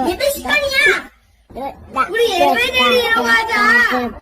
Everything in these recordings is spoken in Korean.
예배 시간이야! 우리 예배 드리러 가자!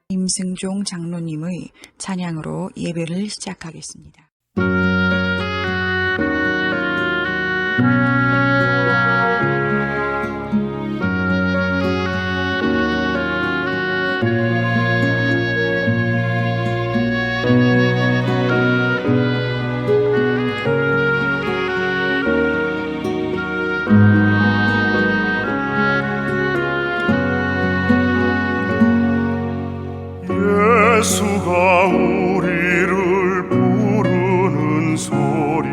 임승종 장로님의 찬양으로 예배를 시작하겠습니다. 예수가 우리를 부르는 소리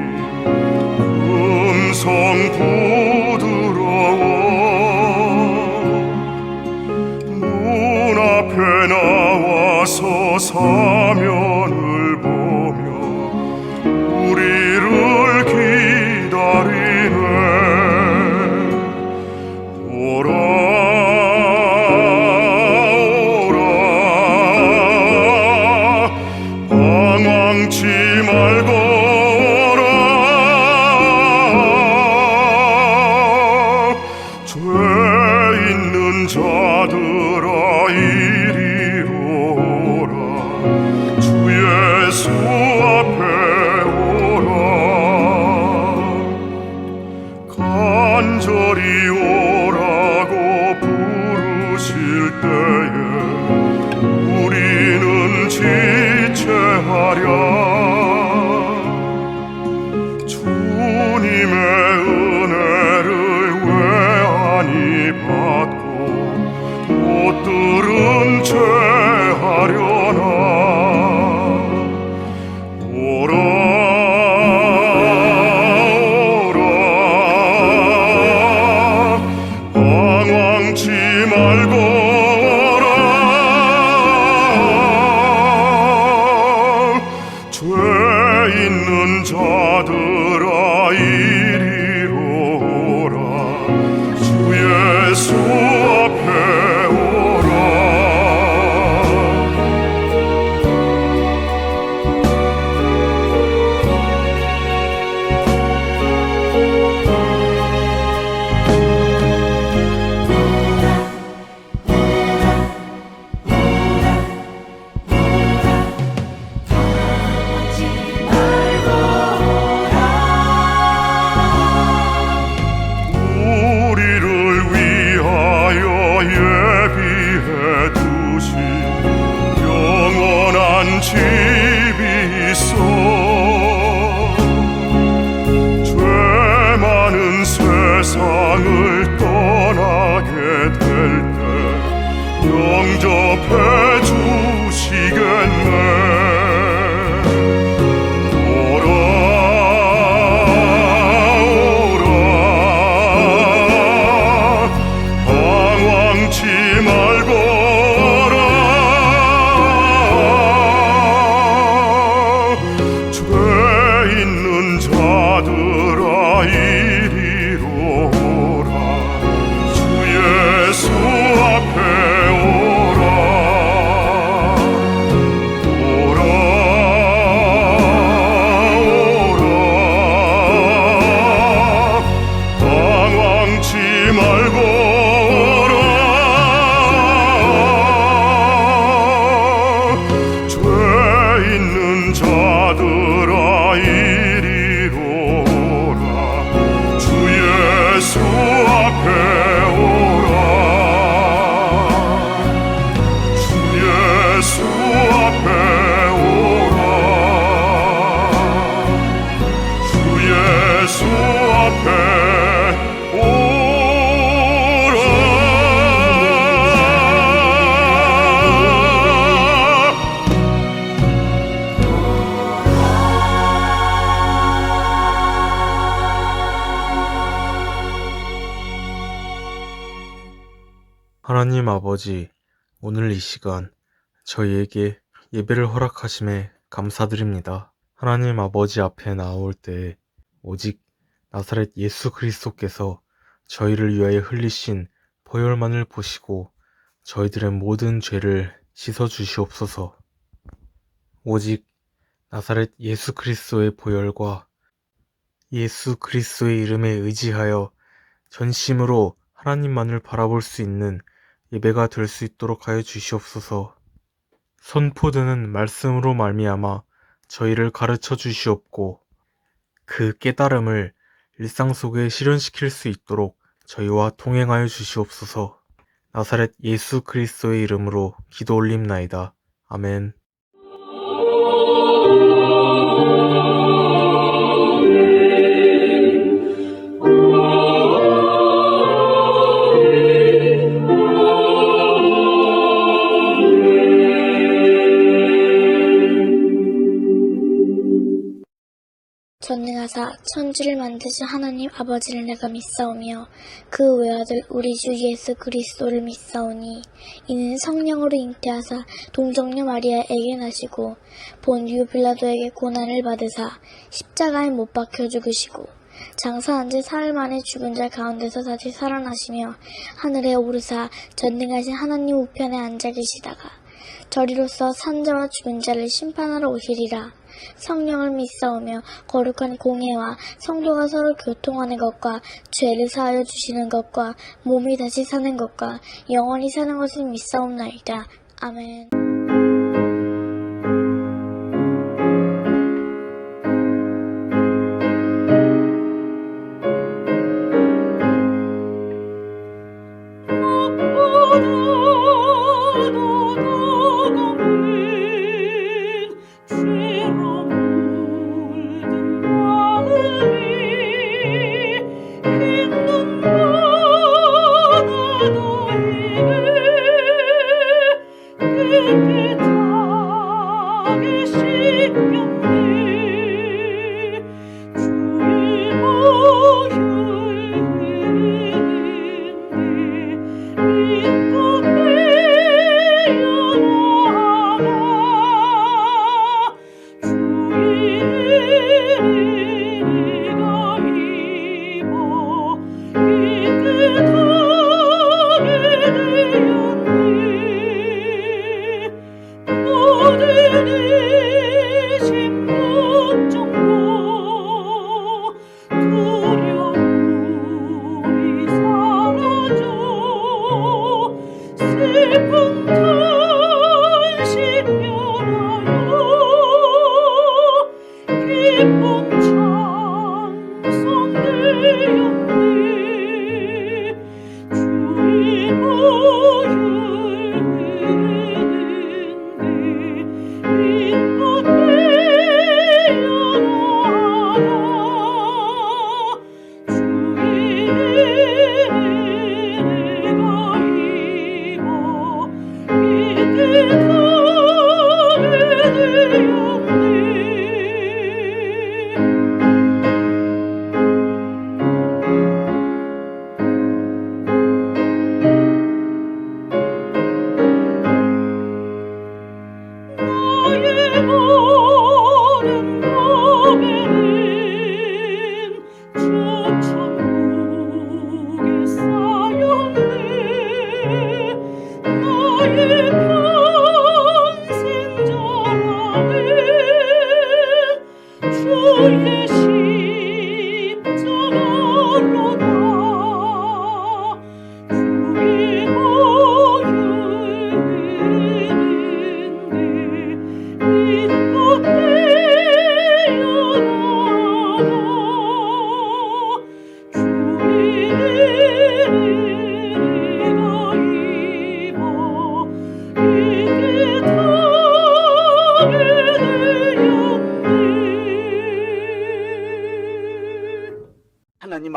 음성 부드러워 눈앞에 나와서 사면을 보며 우리를 기다리네. 방황치 말고 오라. 죄 있는 자들아 이리로 오라. 주 예수 앞에 오라. 간절히 오라고 부르실 때에 우리는 지체하랴. 주님의 은혜를 왜 아니 받고 못 들은 채 하려나. 오라 오라 방황치 말고 죄 있는 자들아 이리로 오라. 주 예수 앞에 오라. 우리를 위하여 예비해 두신 영원한 집이 있어. 죄 많은 세상을 떠나게 될 때 영접해 주시겠네. 오라 오라 하나님 아버지, 오늘 이 시간 저희에게 예배를 허락하심에 감사드립니다. 하나님 아버지 앞에 나올 때 오직 나사렛 예수 그리스도께서 저희를 위하여 흘리신 보혈만을 보시고 저희들의 모든 죄를 씻어 주시옵소서. 오직 나사렛 예수 그리스도의 보혈과 예수 그리스도의 이름에 의지하여 전심으로 하나님만을 바라볼 수 있는 예배가 될 수 있도록 하여 주시옵소서. 선포되는 말씀으로 말미암아 저희를 가르쳐 주시옵고 그 깨달음을 일상 속에 실현시킬 수 있도록 저희와 동행하여 주시옵소서. 나사렛 예수 그리스도의 이름으로 기도 올림나이다. 아멘. 전능하사 천지를 만드신 하나님 아버지를 내가 믿사오며 그 외아들 우리 주 예수 그리스도를 믿사오니 이는 성령으로 잉태하사 동정녀 마리아에게 나시고 본디오 빌라도에게 고난을 받으사 십자가에 못 박혀 죽으시고 장사한 지 사흘 만에 죽은 자 가운데서 다시 살아나시며 하늘에 오르사 전능하신 하나님 우편에 앉아 계시다가 저리로서 산자와 죽은 자를 심판하러 오시리라. 성령을 믿사오며 거룩한 공회와 성도가 서로 교통하는 것과 죄를 사하여 주시는 것과 몸이 다시 사는 것과 영원히 사는 것을 믿사옵나이다. 아멘.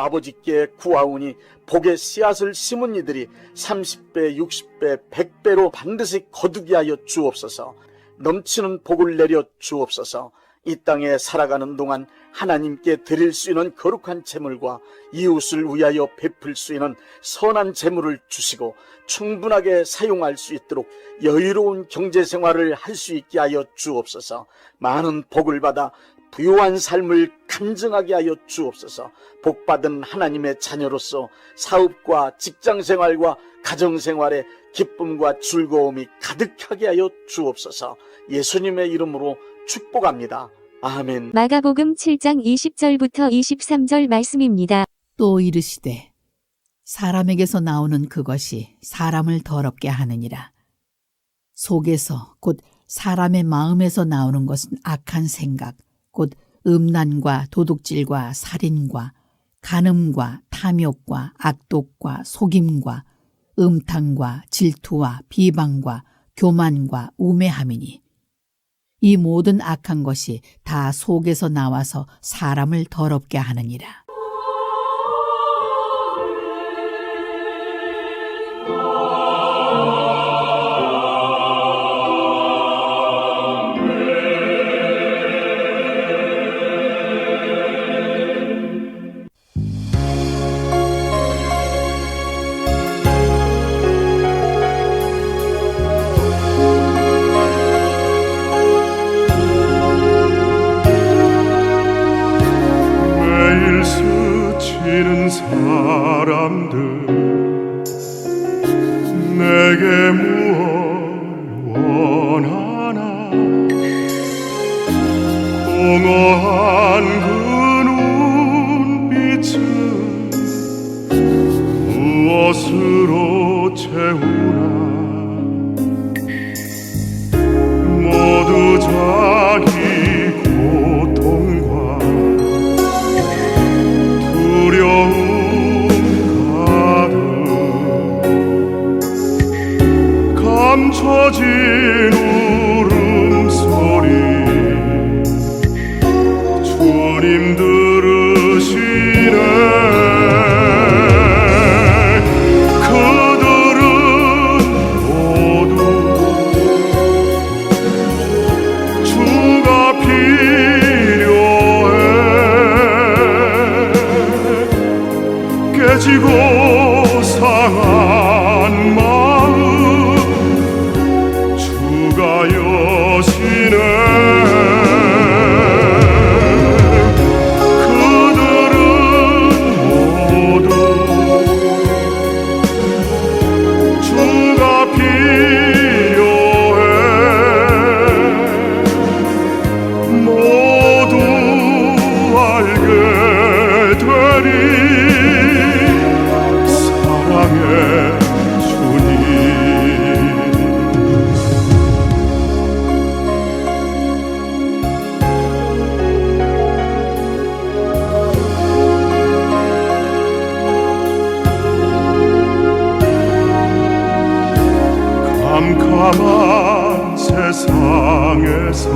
아버지께 구하오니 복의 씨앗을 심은 이들이 30배, 60배, 100배로 반드시 거두게 하여 주옵소서. 넘치는 복을 내려 주옵소서. 이 땅에 살아가는 동안 하나님께 드릴 수 있는 거룩한 재물과 이웃을 위하여 베풀 수 있는 선한 재물을 주시고 충분하게 사용할 수 있도록 여유로운 경제생활을 할 수 있게 하여 주옵소서. 많은 복을 받아 부유한 삶을 간증하게 하여 주옵소서. 복받은 하나님의 자녀로서 사업과 직장생활과 가정생활에 기쁨과 즐거움이 가득하게 하여 주옵소서. 예수님의 이름으로 축복합니다. 아멘. 마가복음 7장 20절부터 23절 말씀입니다. 또 이르시되 사람에게서 나오는 그것이 사람을 더럽게 하느니라. 속에서 곧 사람의 마음에서 나오는 것은 악한 생각, 곧 음란과 도둑질과 살인과 간음과 탐욕과 악독과 속임과 음탕과 질투와 비방과 교만과 우매함이니 이 모든 악한 것이 다 속에서 나와서 사람을 더럽게 하느니라. 매일 스치는 사람들 내게 무엇 원하나 공허한 그 눈빛은 무엇으로 채우나 모두 자기 고통과 두려움 가득 감춰진 울음소리 주님 들으시네. 그들은 모두 주가 필요해. 깨지고 상한 마음 주가 여시네. 그들은 모두 주가 필요해. 모두 알게 되리 사랑의 주님. 캄캄한 세상에서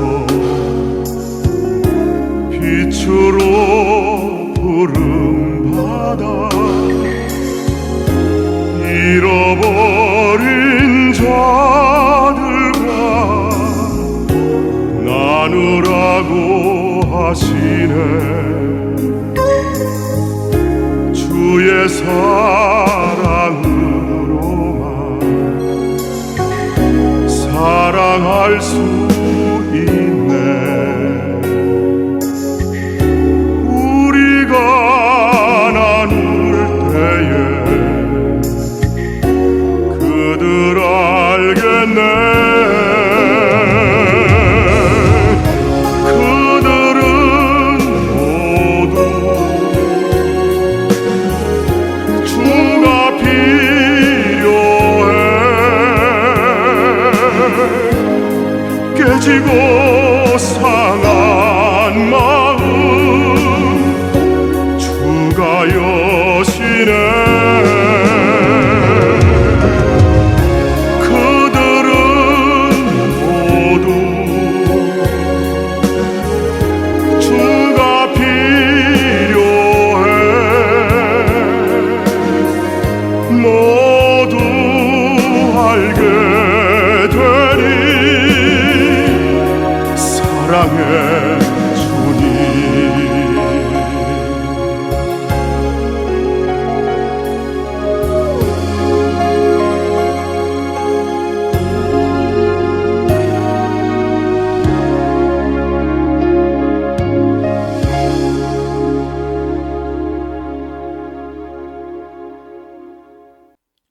빛으로 부름받아 잃어버린 자들과 나누라고 하시네. 주의 사랑으로만 사랑할 수 있네. 우리가 나눌 때에 그들 알겠네. 그들은 모두 주가 필요해. 깨지고 상한 마음 주가 여시네. 그들은 모두 주가 필요해. 사랑의 주님.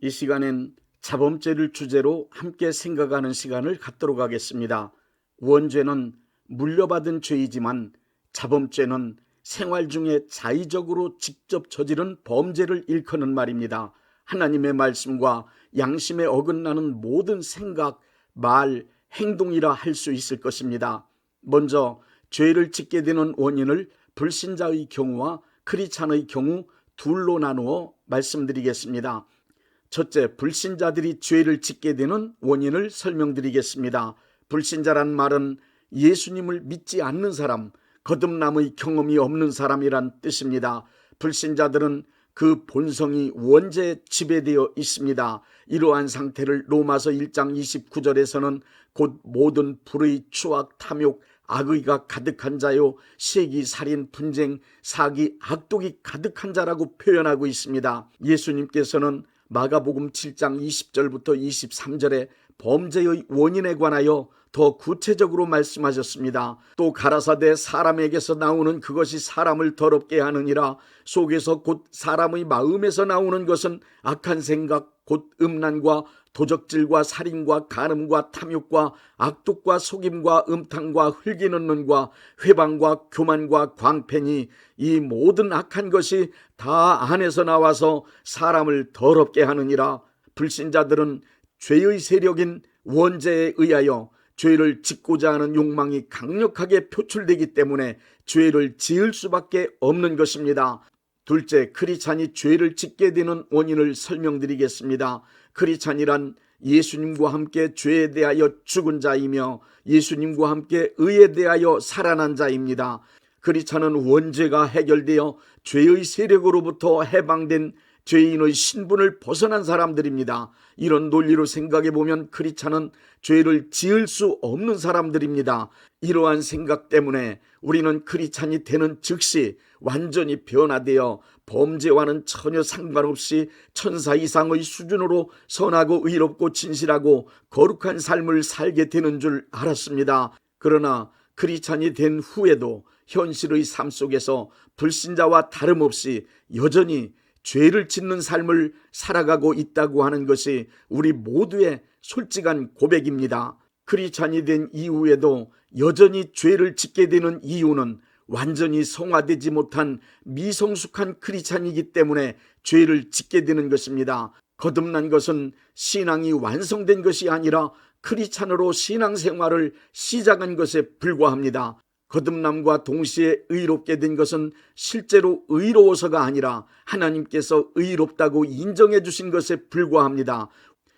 이 시간엔 자범죄를 주제로 함께 생각하는 시간을 갖도록 하겠습니다. 원죄는 물려받은 죄이지만 자범죄는 생활 중에 자의적으로 직접 저지른 범죄를 일컫는 말입니다. 하나님의 말씀과 양심에 어긋나는 모든 생각, 말, 행동이라 할 수 있을 것입니다. 먼저 죄를 짓게 되는 원인을 불신자의 경우와 크리스찬의 경우 둘로 나누어 말씀드리겠습니다. 첫째, 불신자들이 죄를 짓게 되는 원인을 설명드리겠습니다. 불신자란 말은 예수님을 믿지 않는 사람, 거듭남의 경험이 없는 사람이란 뜻입니다. 불신자들은 그 본성이 원죄에 지배되어 있습니다. 이러한 상태를 로마서 1장 29절에서는 곧 모든 불의, 추악, 탐욕, 악의가 가득한 자요, 시기, 살인, 분쟁, 사기, 악독이 가득한 자라고 표현하고 있습니다. 예수님께서는 마가복음 7장 20절부터 23절에 범죄의 원인에 관하여 더 구체적으로 말씀하셨습니다. 또 가라사대 사람에게서 나오는 그것이 사람을 더럽게 하느니라. 속에서 곧 사람의 마음에서 나오는 것은 악한 생각, 곧 음란과 도적질과 살인과 간음과 탐욕과 악독과 속임과 음탕과 흘기는 눈과 회방과 교만과 광패니 이 모든 악한 것이 다 안에서 나와서 사람을 더럽게 하느니라. 불신자들은 죄의 세력인 원죄에 의하여 죄를 짓고자 하는 욕망이 강력하게 표출되기 때문에 죄를 지을 수밖에 없는 것입니다. 둘째, 크리스찬이 죄를 짓게 되는 원인을 설명드리겠습니다. 크리스찬이란 예수님과 함께 죄에 대하여 죽은 자이며 예수님과 함께 의에 대하여 살아난 자입니다. 크리스찬은 원죄가 해결되어 죄의 세력으로부터 해방된 죄인의 신분을 벗어난 사람들입니다. 이런 논리로 생각해 보면 크리스찬은 죄를 지을 수 없는 사람들입니다. 이러한 생각 때문에 우리는 크리스찬이 되는 즉시 완전히 변화되어 범죄와는 전혀 상관없이 천사 이상의 수준으로 선하고 의롭고 진실하고 거룩한 삶을 살게 되는 줄 알았습니다. 그러나 크리스찬이 된 후에도 현실의 삶 속에서 불신자와 다름없이 여전히 죄를 짓는 삶을 살아가고 있다고 하는 것이 우리 모두의 솔직한 고백입니다. 크리스찬이 된 이후에도 여전히 죄를 짓게 되는 이유는 완전히 성화되지 못한 미성숙한 크리스찬이기 때문에 죄를 짓게 되는 것입니다. 거듭난 것은 신앙이 완성된 것이 아니라 크리스찬으로 신앙생활을 시작한 것에 불과합니다. 거듭남과 동시에 의롭게 된 것은 실제로 의로워서가 아니라 하나님께서 의롭다고 인정해 주신 것에 불과합니다.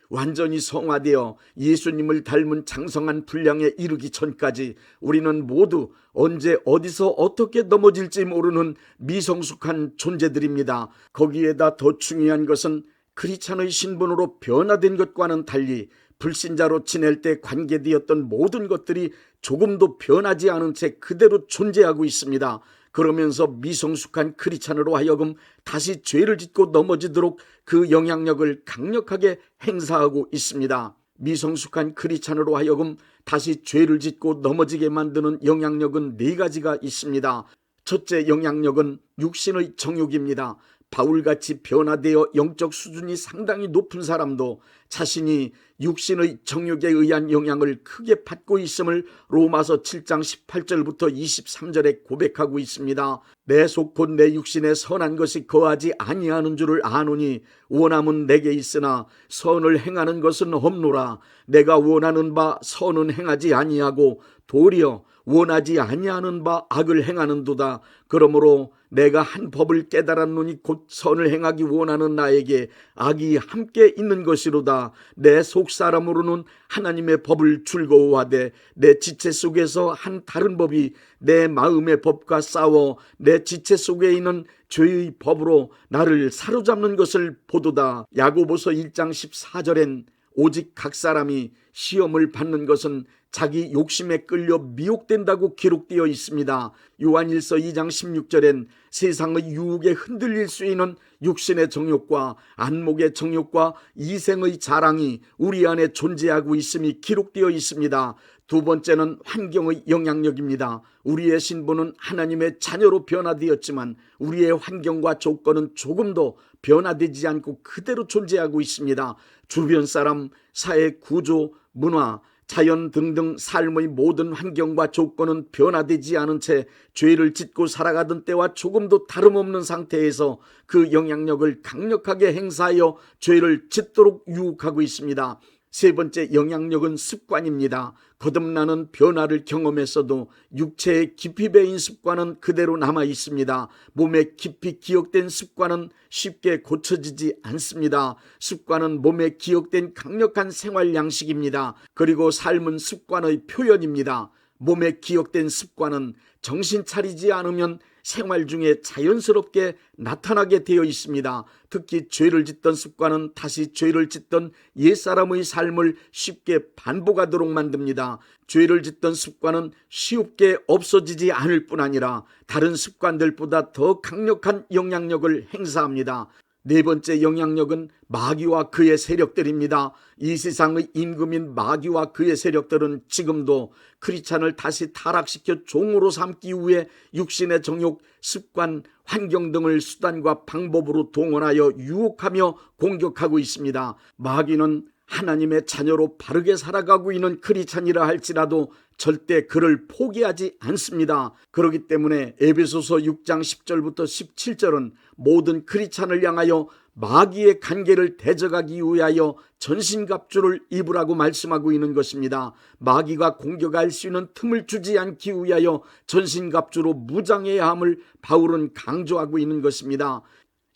완전히 성화되어 예수님을 닮은 장성한 분량에 이르기 전까지 우리는 모두 언제 어디서 어떻게 넘어질지 모르는 미성숙한 존재들입니다. 거기에다 더 중요한 것은 크리스찬의 신분으로 변화된 것과는 달리 불신자로 지낼 때 관계되었던 모든 것들이 조금도 변하지 않은 채 그대로 존재하고 있습니다. 그러면서 미성숙한 크리스찬으로 하여금 다시 죄를 짓고 넘어지도록 그 영향력을 강력하게 행사하고 있습니다. 미성숙한 크리스찬으로 하여금 다시 죄를 짓고 넘어지게 만드는 영향력은 4가지가 있습니다. 첫째 영향력은 육신의 정욕입니다. 바울같이 변화되어 영적 수준이 상당히 높은 사람도 자신이 육신의 정욕에 의한 영향을 크게 받고 있음을 로마서 7장 18절부터 23절에 고백하고 있습니다. 내 속 곧 내 육신에 선한 것이 거하지 아니하는 줄을 아노니 원함은 내게 있으나 선을 행하는 것은 없노라. 내가 원하는 바 선은 행하지 아니하고 도리어 원하지 아니하는 바 악을 행하는도다. 그러므로 내가 한 법을 깨달았노니 곧 선을 행하기 원하는 나에게 악이 함께 있는 것이로다. 내 속사람으로는 하나님의 법을 즐거워하되 내 지체 속에서 한 다른 법이 내 마음의 법과 싸워 내 지체 속에 있는 죄의 법으로 나를 사로잡는 것을 보도다. 야고보서 1장 14절엔 오직 각 사람이 시험을 받는 것은 자기 욕심에 끌려 미혹된다고 기록되어 있습니다. 요한일서 2장 16절엔 세상의 유혹에 흔들릴 수 있는 육신의 정욕과 안목의 정욕과 이생의 자랑이 우리 안에 존재하고 있음이 기록되어 있습니다. 두 번째는 환경의 영향력입니다. 우리의 신분은 하나님의 자녀로 변화되었지만 우리의 환경과 조건은 조금도 변화되지 않고 그대로 존재하고 있습니다. 주변 사람, 사회 구조, 문화, 자연 등등 삶의 모든 환경과 조건은 변화되지 않은 채 죄를 짓고 살아가던 때와 조금도 다름없는 상태에서 그 영향력을 강력하게 행사하여 죄를 짓도록 유혹하고 있습니다. 세 번째 영향력은 습관입니다. 거듭나는 변화를 경험했어도 육체에 깊이 배인 습관은 그대로 남아 있습니다. 몸에 깊이 기억된 습관은 쉽게 고쳐지지 않습니다. 습관은 몸에 기억된 강력한 생활 양식입니다. 그리고 삶은 습관의 표현입니다. 몸에 기억된 습관은 정신 차리지 않으면 생활 중에 자연스럽게 나타나게 되어 있습니다. 특히 죄를 짓던 습관은 다시 죄를 짓던 옛사람의 삶을 쉽게 반복하도록 만듭니다. 죄를 짓던 습관은 쉽게 없어지지 않을 뿐 아니라 다른 습관들보다 더 강력한 영향력을 행사합니다. 네 번째 영향력은 마귀와 그의 세력들입니다. 이 세상의 임금인 마귀와 그의 세력들은 지금도 크리스찬을 다시 타락시켜 종으로 삼기 위해 육신의 정욕, 습관, 환경 등을 수단과 방법으로 동원하여 유혹하며 공격하고 있습니다. 마귀는 하나님의 자녀로 바르게 살아가고 있는 크리스찬이라 할지라도 절대 그를 포기하지 않습니다. 그렇기 때문에 에베소서 6장 10절부터 17절은 모든 크리스찬을 향하여 마귀의 간계를 대적하기 위하여 전신갑주를 입으라고 말씀하고 있는 것입니다. 마귀가 공격할 수 있는 틈을 주지 않기 위하여 전신갑주로 무장해야 함을 바울은 강조하고 있는 것입니다.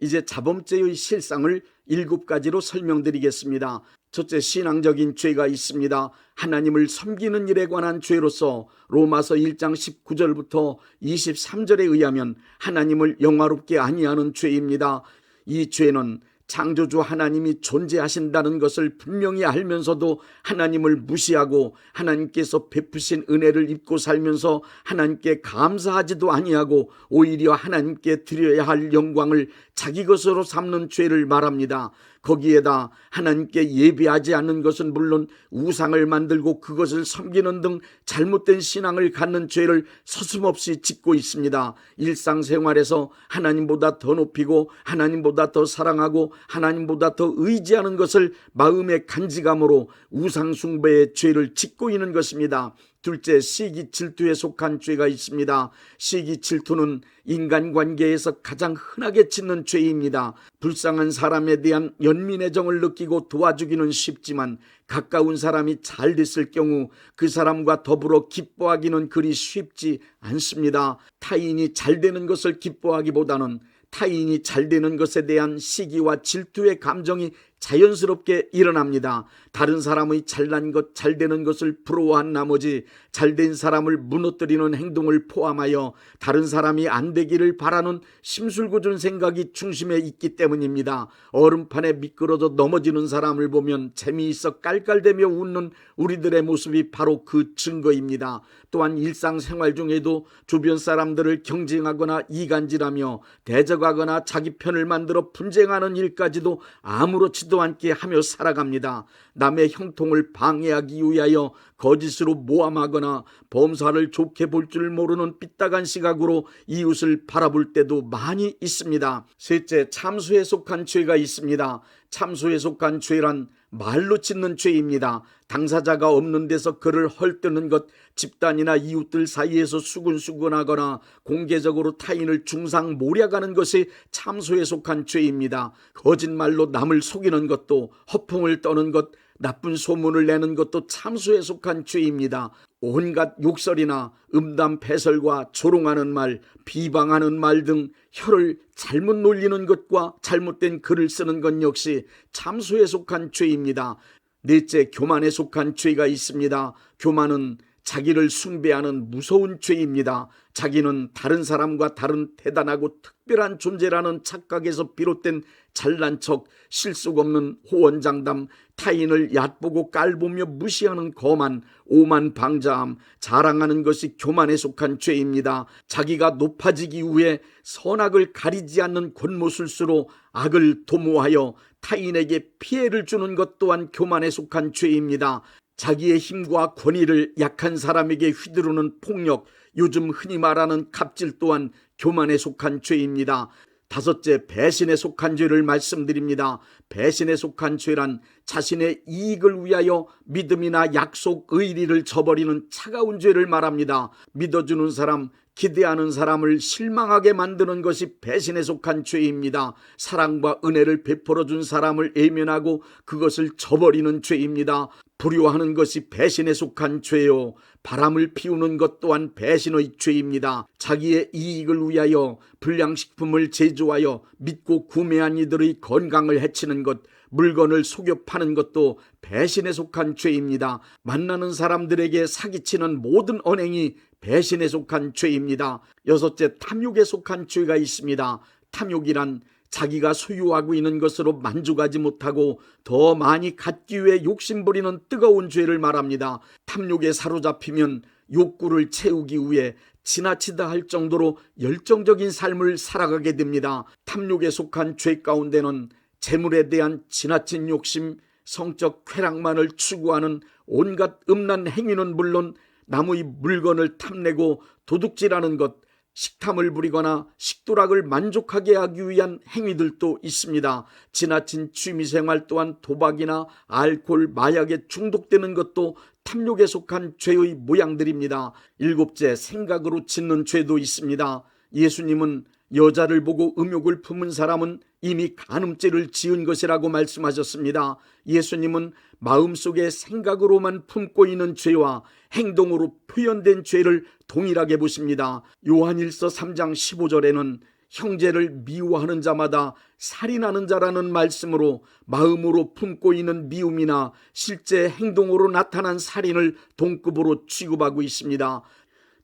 이제 자범죄의 실상을 7가지로 설명드리겠습니다. 첫째, 신앙적인 죄가 있습니다. 하나님을 섬기는 일에 관한 죄로서 로마서 1장 19절부터 23절에 의하면 하나님을 영화롭게 아니하는 죄입니다. 이 죄는 창조주 하나님이 존재하신다는 것을 분명히 알면서도 하나님을 무시하고 하나님께서 베푸신 은혜를 입고 살면서 하나님께 감사하지도 아니하고 오히려 하나님께 드려야 할 영광을 자기 것으로 삼는 죄를 말합니다. 거기에다 하나님께 예배하지 않는 것은 물론 우상을 만들고 그것을 섬기는 등 잘못된 신앙을 갖는 죄를 서슴없이 짓고 있습니다. 일상생활에서 하나님보다 더 높이고 하나님보다 더 사랑하고 하나님보다 더 의지하는 것을 마음의 간직함으로 우상숭배의 죄를 짓고 있는 것입니다. 둘째, 시기 질투에 속한 죄가 있습니다. 시기 질투는 인간관계에서 가장 흔하게 짓는 죄입니다. 불쌍한 사람에 대한 연민의 정을 느끼고 도와주기는 쉽지만 가까운 사람이 잘 됐을 경우 그 사람과 더불어 기뻐하기는 그리 쉽지 않습니다. 타인이 잘 되는 것을 기뻐하기보다는 타인이 잘 되는 것에 대한 시기와 질투의 감정이 자연스럽게 일어납니다. 다른 사람의 잘난 것, 잘 되는 것을 부러워한 나머지 잘된 사람을 무너뜨리는 행동을 포함하여 다른 사람이 안 되기를 바라는 심술궂은 생각이 중심에 있기 때문입니다. 얼음판에 미끄러져 넘어지는 사람을 보면 재미있어 깔깔대며 웃는 우리들의 모습이 바로 그 증거입니다. 또한 일상생활 중에도 주변 사람들을 경쟁하거나 이간질하며 대적하거나 자기 편을 만들어 분쟁하는 일까지도 아무렇지도 않게 하며 살아갑니다. 남의 형통을 방해하기 위하여 거짓으로 모함하거나 범사를 좋게 볼 줄 모르는 삐딱한 시각으로 이웃을 바라볼 때도 많이 있습니다. 셋째, 참수에 속한 죄가 있습니다. 참수에 속한 죄란 말로 짓는 죄입니다. 당사자가 없는 데서 그를 헐뜯는 것, 집단이나 이웃들 사이에서 수근수근하거나 공개적으로 타인을 중상모략하는 것이 참수에 속한 죄입니다. 거짓말로 남을 속이는 것도, 허풍을 떠는 것, 나쁜 소문을 내는 것도 참수에 속한 죄입니다. 온갖 욕설이나 음담 패설과 조롱하는 말, 비방하는 말 등 혀를 잘못 놀리는 것과 잘못된 글을 쓰는 것 역시 참수에 속한 죄입니다. 넷째, 교만에 속한 죄가 있습니다. 교만은 자기를 숭배하는 무서운 죄입니다. 자기는 다른 사람과 다른 대단하고 특별한 존재라는 착각에서 비롯된 잘난 척, 실속 없는 호언장담, 타인을 얕보고 깔보며 무시하는 거만, 오만방자함, 자랑하는 것이 교만에 속한 죄입니다. 자기가 높아지기 위해 선악을 가리지 않는 권모술수로 악을 도모하여 타인에게 피해를 주는 것 또한 교만에 속한 죄입니다. 자기의 힘과 권위를 약한 사람에게 휘두르는 폭력, 요즘 흔히 말하는 갑질 또한 교만에 속한 죄입니다. 다섯째, 배신에 속한 죄를 말씀드립니다. 배신에 속한 죄란 자신의 이익을 위하여 믿음이나 약속, 의리를 저버리는 차가운 죄를 말합니다. 믿어주는 사람, 기대하는 사람을 실망하게 만드는 것이 배신에 속한 죄입니다. 사랑과 은혜를 베풀어준 사람을 외면하고 그것을 저버리는 죄입니다. 불효하는 것이 배신에 속한 죄요. 바람을 피우는 것 또한 배신의 죄입니다. 자기의 이익을 위하여 불량식품을 제조하여 믿고 구매한 이들의 건강을 해치는 것, 물건을 속여 파는 것도 배신에 속한 죄입니다. 만나는 사람들에게 사기치는 모든 언행이 배신에 속한 죄입니다. 여섯째, 탐욕에 속한 죄가 있습니다. 탐욕이란 자기가 소유하고 있는 것으로 만족하지 못하고 더 많이 갖기 위해 욕심부리는 뜨거운 죄를 말합니다. 탐욕에 사로잡히면 욕구를 채우기 위해 지나치다 할 정도로 열정적인 삶을 살아가게 됩니다. 탐욕에 속한 죄 가운데는 재물에 대한 지나친 욕심, 성적 쾌락만을 추구하는 온갖 음란 행위는 물론 남의 물건을 탐내고 도둑질하는 것, 식탐을 부리거나 식도락을 만족하게 하기 위한 행위들도 있습니다. 지나친 취미생활 또한 도박이나 알코올, 마약에 중독되는 것도 탐욕에 속한 죄의 모양들입니다. 일곱째, 생각으로 짓는 죄도 있습니다. 예수님은 여자를 보고 음욕을 품은 사람은 이미 간음죄를 지은 것이라고 말씀하셨습니다. 예수님은 마음속에 생각으로만 품고 있는 죄와 행동으로 표현된 죄를 동일하게 보십니다. 요한일서 3장 15절에는 형제를 미워하는 자마다 살인하는 자라는 말씀으로 마음으로 품고 있는 미움이나 실제 행동으로 나타난 살인을 동급으로 취급하고 있습니다.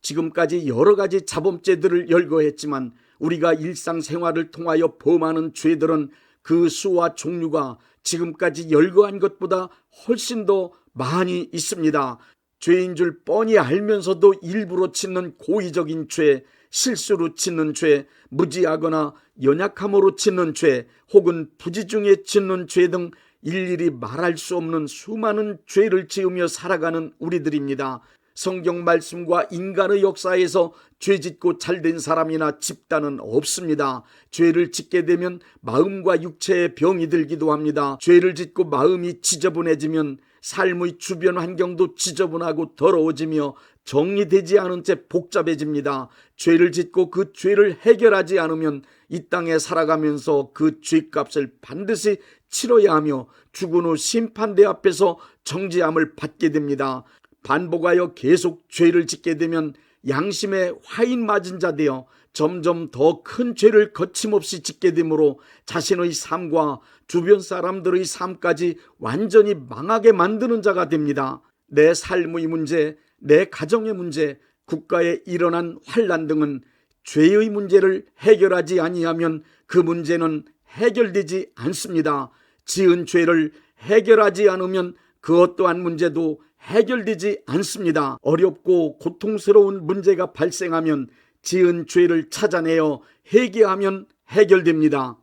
지금까지 여러 가지 자범죄들을 열거했지만 우리가 일상생활을 통하여 범하는 죄들은 그 수와 종류가 지금까지 열거한 것보다 훨씬 더 많이 있습니다. 죄인 줄 뻔히 알면서도 일부러 짓는 고의적인 죄, 실수로 짓는 죄, 무지하거나 연약함으로 짓는 죄, 혹은 부지 중에 짓는 죄 등 일일이 말할 수 없는 수많은 죄를 지으며 살아가는 우리들입니다. 성경 말씀과 인간의 역사에서 죄짓고 잘된 사람이나 집단은 없습니다. 죄를 짓게 되면 마음과 육체에 병이 들기도 합니다. 죄를 짓고 마음이 지저분해지면 삶의 주변 환경도 지저분하고 더러워지며 정리되지 않은 채 복잡해집니다. 죄를 짓고 그 죄를 해결하지 않으면 이 땅에 살아가면서 그 죄값을 반드시 치러야 하며 죽은 후 심판대 앞에서 정죄함을 받게 됩니다. 반복하여 계속 죄를 짓게 되면 양심에 화인 맞은 자 되어 점점 더 큰 죄를 거침없이 짓게 되므로 자신의 삶과 주변 사람들의 삶까지 완전히 망하게 만드는 자가 됩니다. 내 삶의 문제, 내 가정의 문제, 국가에 일어난 환난 등은 죄의 문제를 해결하지 아니하면 그 문제는 해결되지 않습니다. 지은 죄를 해결하지 않으면 그 어떠한 문제도 해결되지 않습니다. 어렵고 고통스러운 문제가 발생하면 지은 죄를 찾아내어 회개하면 해결됩니다.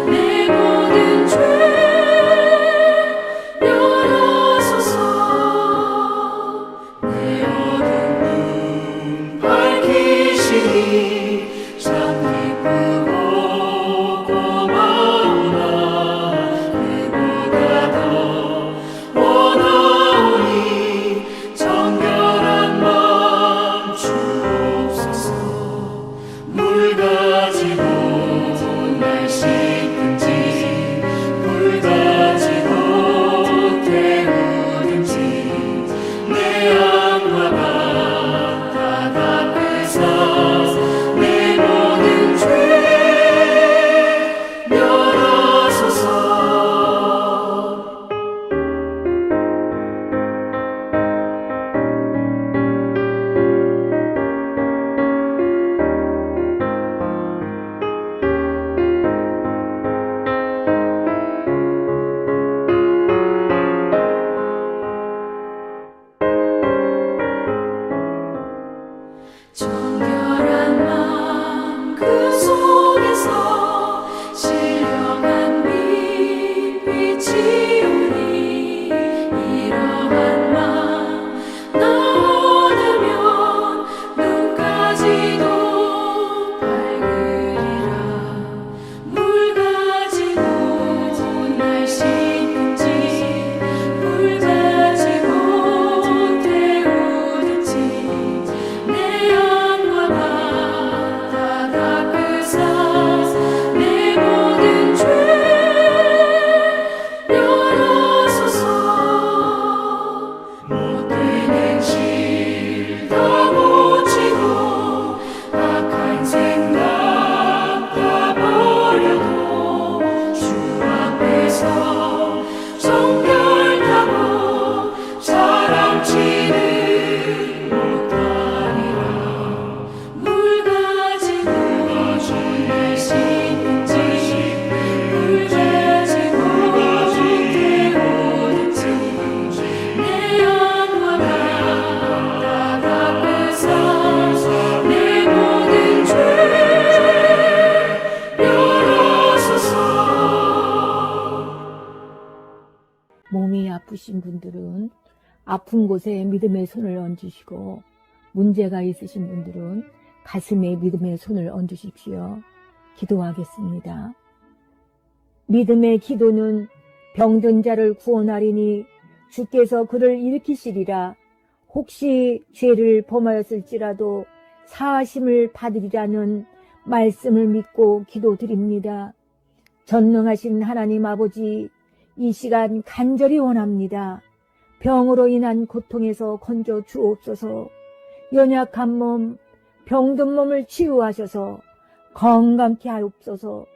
내 몸이 아프신 분들은 아픈 곳에 믿음의 손을 얹으시고, 문제가 있으신 분들은 가슴에 믿음의 손을 얹으십시오. 기도하겠습니다. 믿음의 기도는 병든 자를 구원하리니 주께서 그를 일으키시리라. 혹시 죄를 범하였을지라도 사하심을 받으리라는 말씀을 믿고 기도드립니다. 전능하신 하나님 아버지, 이 시간 간절히 원합니다. 병으로 인한 고통에서 건져 주옵소서. 연약한 몸, 병든 몸을 치유하셔서 건강케 하옵소서.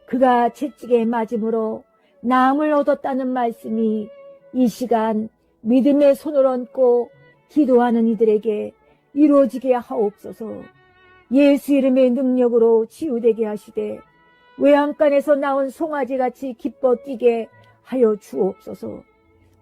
그가 채찍에 맞음으로 나음을 얻었다는 말씀이 이 시간 믿음의 손을 얹고 기도하는 이들에게 이루어지게 하옵소서. 예수 이름의 능력으로 치유되게 하시되 외양간에서 나온 송아지같이 기뻐 뛰게 하여 주옵소서.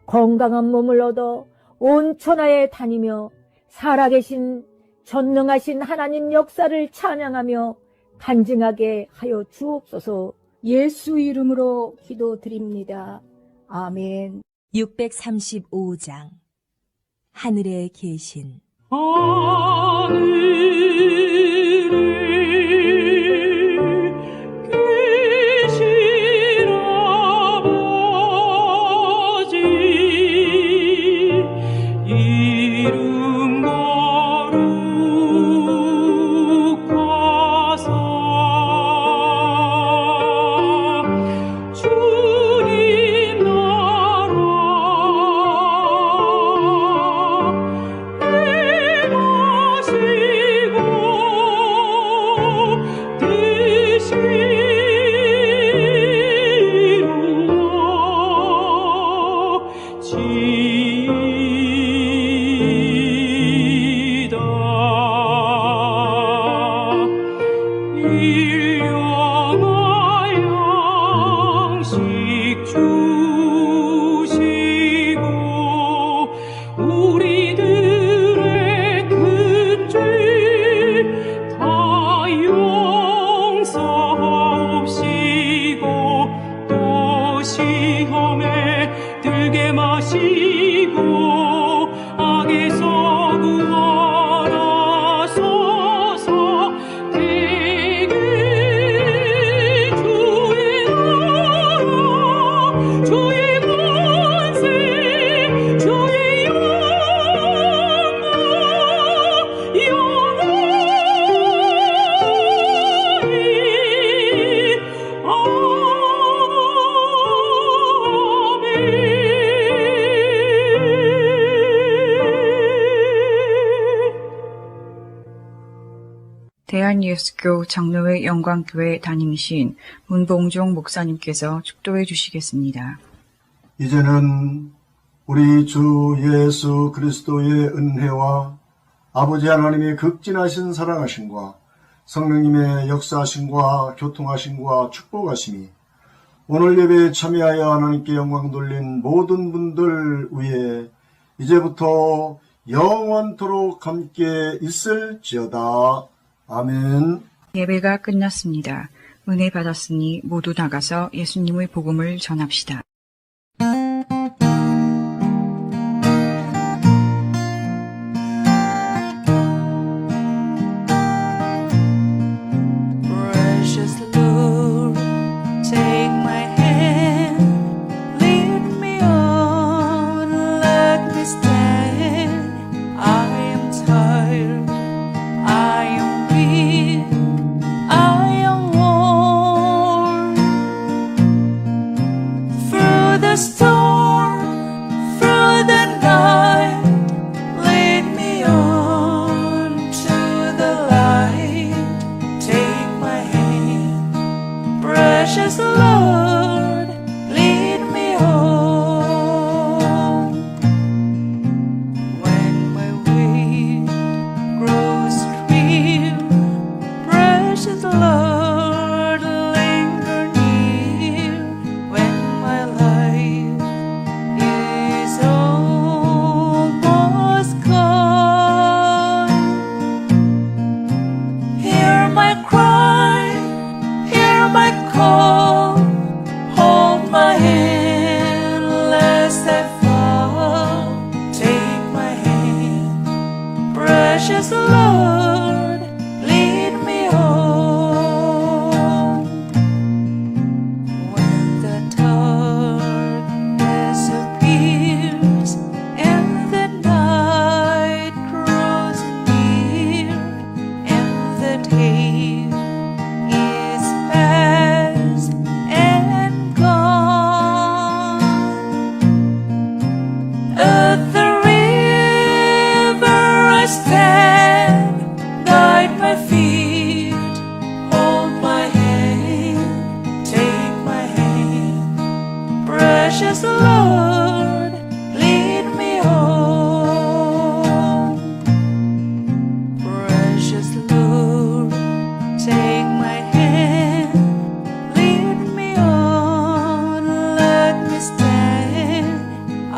건강한 몸을 얻어 온 천하에 다니며 살아계신 전능하신 하나님 역사를 찬양하며 간증하게 하여 주옵소서. 예수 이름으로 기도드립니다. 아멘. 635장 하늘에 계신 내 마시고 대한예수교 장로회 영광교회 담임이신 문봉종 목사님께서 축도해 주시겠습니다. 이제는 우리 주 예수 그리스도의 은혜와 아버지 하나님의 극진하신 사랑하심과 성령님의 역사하심과 교통하심과 축복하심이 오늘 예배에 참여하여 하나님께 영광 돌린 모든 분들 위에 이제부터 영원토록 함께 있을지어다. 아멘. 예배가 끝났습니다. 은혜 받았으니 모두 나가서 예수님의 복음을 전합시다. Precious Lord, take my hand, lead me on, let me stand. I am tired, I am weak, I am worn. Through the storm, through the night, lead me on to the light. Take my hand, precious Lord, lead me home. When my way grows drear, precious Lord, linger near. When my life is almost gone, hear my cry, hear my call, hold my hand lest I fall. Take my hand, precious Lord, lead me home. When the darkness appears and the night grows near and the day is past and gone, at the river I stand, guide my feet, hold my hand, take my hand, precious Lord, lead me home. Precious Lord, take my hand, lead me on, let me stand. I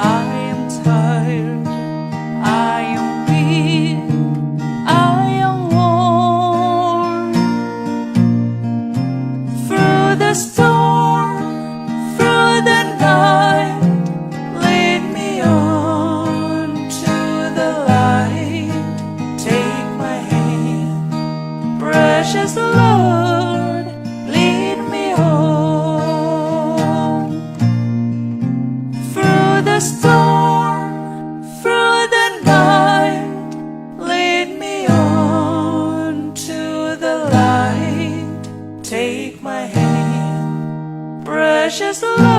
am tired, I am weak, I am worn. Through the storm, through the night, lead me on to the light. Take my hand, precious Lord, lead me home. Through the storm, through the night, lead me on to the light. Take my hand, precious Lord.